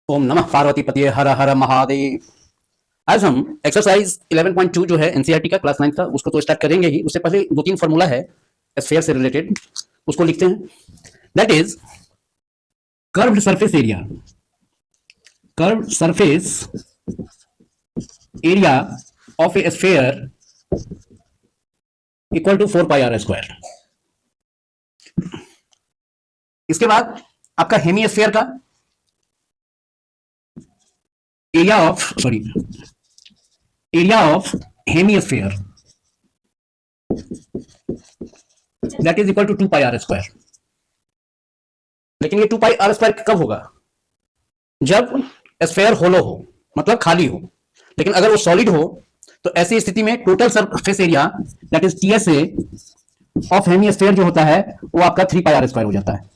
ओम नमः पार्वती पतिये हर हर महादेव। आज हम एक्सरसाइज 11.2 जो है एनसीईआरटी का क्लास 9 का उसको तो स्टार्ट करेंगे ही। उससे पहले दो तीन फॉर्मूला है स्फीयर से रिलेटेड, उसको लिखते हैं। That is curved surface area, curved surface area of a sphere equal to 4 pi r square. इसके बाद आपका हेमीस्फीयर का area of hemisphere that is equal to 2 pi r square. लेकिन ये 2 पाई आर स्क्वायर कब होगा? जब स्फीयर होलो हो, मतलब खाली हो। लेकिन अगर वो सॉलिड हो तो ऐसी स्थिति में total surface area that is TSA of hemisphere जो होता है वो आपका 3 पाई आर स्क्वायर हो जाता है।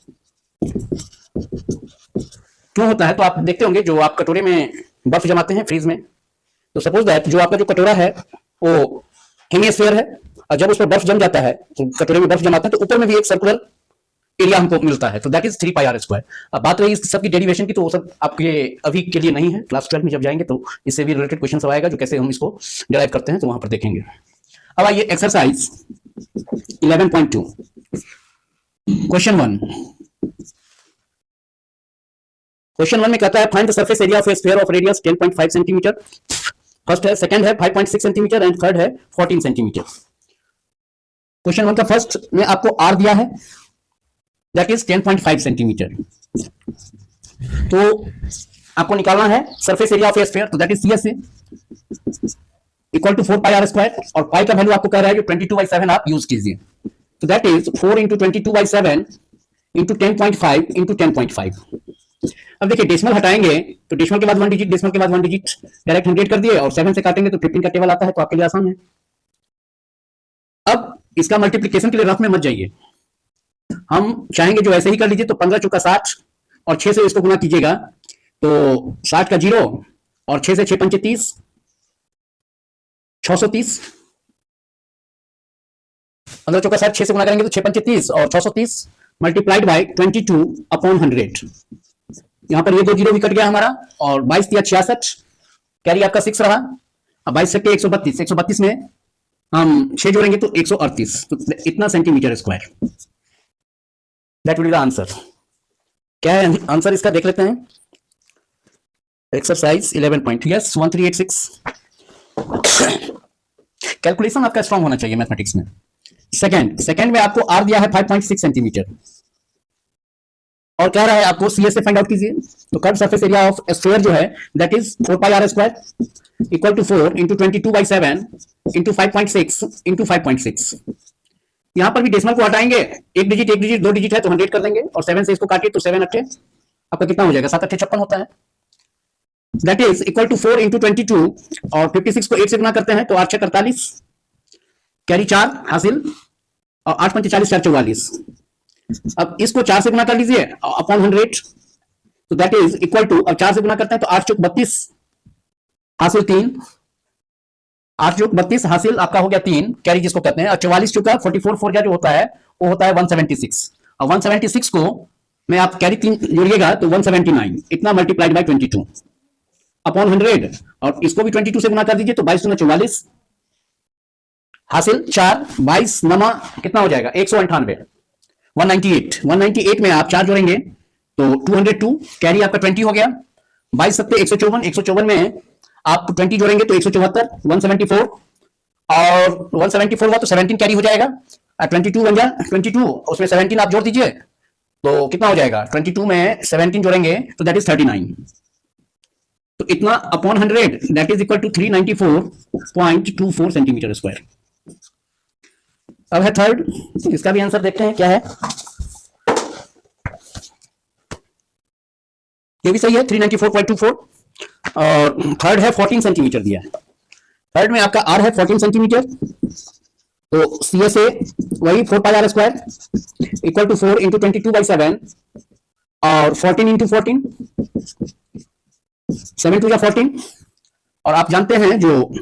क्यों होता है? तो आप देखते होंगे जो आप कटोरे में बर्फ जमाते हैं फ्रीज में, तो सपोज दैट जो आपका जो कटोरा है वो हेमीस्फीयर है, और जब उस पर बर्फ जम जाता है तो कटोरे में बर्फ जमाता है तो ऊपर में भी एक सर्कुलर एरिया हमको मिलता है, तो that is 3 pi r square. अब बात रही इस सब की डेरिवेशन की, तो वो सब आपके अभी के लिए नहीं है। क्लास 12 में जब जाएंगे तो इससे भी रिलेटेड क्वेश्चन सब आएगा, जो कैसे हम इसको डिराइव करते हैं तो वहां पर देखेंगे। अब आइए एक्सरसाइज 11.2 क्वेश्चन 1। क्वेश्चन 1 में कहता है find the surface area of a sphere of radius 10.5 centimetre. First है, सेकंड है 5.6 सेंटीमीटर एंड थर्ड है 14 सेंटीमीटर। क्वेश्चन 1 का फर्स्ट में आपको आर दिया है दैट इज 10.5 सेंटीमीटर। तो आपको निकालना है surface area of a sphere, तो that is CSA equal to 4 pi r square, और पाई का वैल्यू आपको कह रहा है कि 22/7 आप यूज कीजिए। तो that is 4 into 22/7 into 10.5 into 10.5। अब देखिए डेसिमल हटाएंगे तो डेसिमल के बाद 1 डिजिट, डेसिमल के बाद 1 डिजिट, डायरेक्ट 100 कर दिए, और 7 से काटेंगे तो 15 का टेबल आता है, तो आपके लिए आसान है। अब इसका मल्टीप्लिकेशन के लिए रफ में मत जाइए, हम चाहेंगे जो ऐसे ही कर लीजिए। तो 15 चौका 60 और 6 से इसको गुना कीजिएगा तो 60 का 0 और 6 से 6 पंचे 30, 630। 15 चौका 60, 6 से गुना करेंगे तो 6 पंचे 30 और 630 मल्टीप्लाइड बाय 22/100। यहां पर ये 2 जीरो भी कट गया हमारा, और 22 या 66, कैरी आपका 6 रहा। अब 22 से 132, 132 में हम 6 जोड़ेंगे तो 138, तो इतना centimetre square. That will be the answer. क्या है आंसर इसका? देख लेते हैं। एक्सरसाइज 11. यस 1386। कैलकुलेशन आपका स्ट्रांग होना चाहिए मैथमेटिक्स में। सेकंड में आपको आर दिया है 5.6 सेंटीमीटर, और कह रहा है आपको सीएस से फाइंड आउट कीजिए। तो curve surface area of sphere जो है that is 4 pi r square equal to 4 into 22/7 into 5.6 into 5.6। यहां पर भी डेसिमल को हटाएंगे, एक डिजिट 2 डिजिट है तो 100 कर देंगे, और 7 से इसको काटिए तो 7 अट्ठे आपका कितना हो जाएगा? 7 अट्ठे 56 होता है। That is equal to 4 into 22, और 56 को 8 से गुना करते हैं तो 8 6 48, कैरी 4 हासिल, और 8 पंचे 40, 4 44। अब इसको 4 से गुना कर लीजिए अपॉन 100, तो दैट इज इक्वल टू, अब 4 से गुना करते हैं तो 8 चौक 32 हासिल 3, 8 चौक 32 हासिल आपका हो गया 3, कैरी जिसको कहते हैं। और 44 चौका 44 4 जो होता है वो होता है 176, और 176 को में आप कैरी 3 जोड़िएगा तो 179, इतना मल्टीप्लाइड बाय 22 अपॉन 100, और इसको भी 22 से गुना कर दीजिए तो 22 44 हासिल 4, 22 नमा कितना हो जाएगा? 198, 198 में आप 4 जोड़ेंगे तो 202, कैरी आपका 20 हो गया। 22 सत्ते 154, 154 में आप 20 जोड़ेंगे तो 174, 174, और 174 हुआ तो 17 कैरी हो जाएगा। 22 बन जाए 22, उसमें 17 आप जोड़ दीजिए तो कितना हो जाएगा? 22 में 17 जोड़ेंगे तो दैट इज 39, तो इतना upon 100 that is equal to 394.24 centimetre square. अब है थर्ड, इसका भी आंसर देखते हैं क्या है। ये भी सही है 394.24, और थर्ड है 14 सेंटीमीटर दिया है। थर्ड में आपका आर है 14 सेंटीमीटर, तो सीएसए वही 4 pi r square equal to 4 into 22/7 और 14 इंटू 14, 7 2 14, और आप जानते हैं जो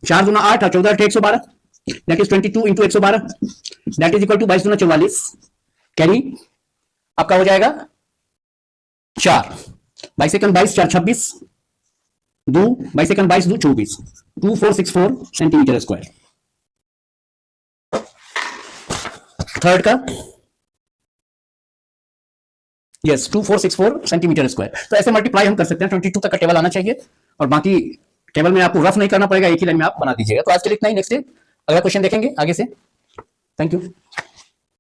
4 दूना 8 और 14 112, that is 22 into 112, that is equal to 22 दूना 44, कैरी आपका हो जाएगा 4। बाइसेकंड 22 4 26 2 बाइसेकंड 22 2 24 2464 सेंटीमीटर स्क्वायर। थर्ड का यस 2464 सेंटीमीटर स्क्वायर। तो ऐसे मल्टीप्लाई हम कर सकते हैं, 22 तक का टेबल आना चाहिए और बाकी टेबल में आपको रफ नहीं करना पड़ेगा, एक ही लाइन में आप बना दीजिएगा। तो आज के लिए इतना ही, नेक्स्ट डे अगला क्वेश्चन देखेंगे आगे से। Thank you.